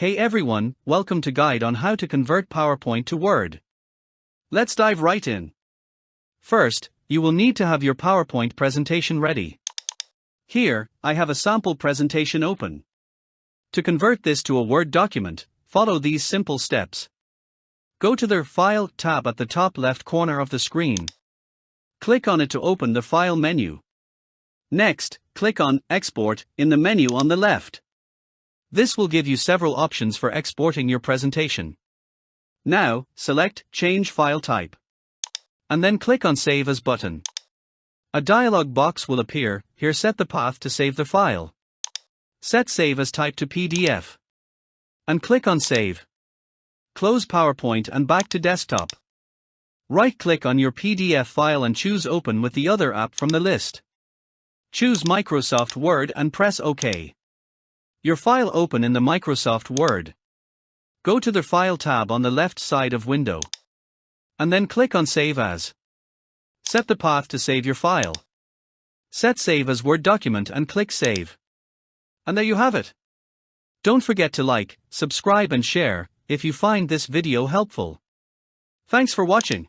Hey everyone, welcome to Guide on how to convert PowerPoint to Word. Let's dive right in. First, you will need to have your PowerPoint presentation ready. Here, I have a sample presentation open. To convert this to a Word document, follow these simple steps. Go to the File tab at the top left corner of the screen. Click on it to open the File menu. Next, click on Export in the menu on the left. This will give you several options for exporting your presentation. Now, select Change File Type. And then click on Save As button. A dialog box will appear. Here set the path to save the file. Set Save As Type to PDF. And click on Save. Close PowerPoint and back to desktop. Right-click on your PDF file and choose Open with the other app from the list. Choose Microsoft Word and press OK. Your file open in the Microsoft Word. Go to the File tab on the left side of window. And then click on Save As. Set the path to save your file. Set Save As Word document and click Save. And there you have it. Don't forget to like, subscribe and share if you find this video helpful. Thanks for watching.